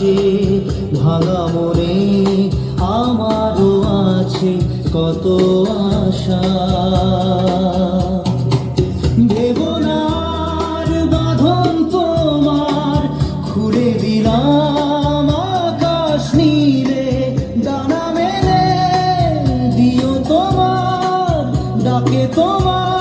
আছে ভাঙা মনে, আমারও আছে কত আশা। দেবনার বাঁধন তোমার খুলে দিলাম আকাশ নীলে, ডানা মেলে দিও তোমার ডাকে তোমার